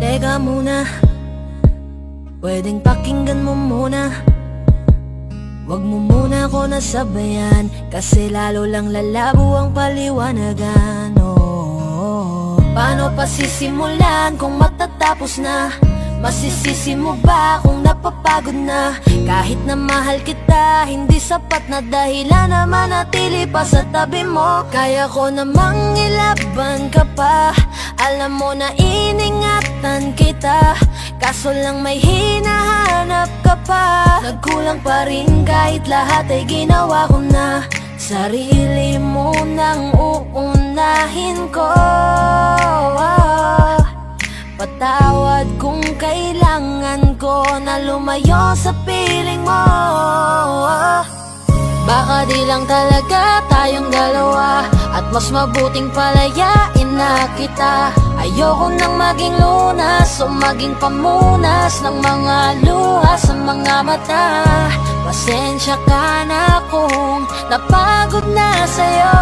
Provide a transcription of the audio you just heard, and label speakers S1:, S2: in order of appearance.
S1: Teka muna, pwedeng pakinggan mo muna. Wag mo muna ako nasabayan, kasi lalo lang lalabo ang paliwanagan. Paano pa sisimulan kung matatapos na? Masisisi mo ba kung napapagod na? Kahit na mahal kita, hindi sapat na dahilan na manatili pa sa tabi mo. Kaya ko namang ilaban ka pa, alam mo na iningatan kita, kaso lang may hinahanap ka pa. Nagkulang pa rin kahit lahat ay ginawa ko na. Sarili mo nang uunahin ko. Patawad kung kailangan ko na lumayo sa piling mo. Baka di lang talaga tayong dalawa, at mas mabuting palayain na kita. Ayoko nang maging lunas o maging pamunas ng mga luha sa mga mata. Pasensya ka na kung napagod na sa'yo.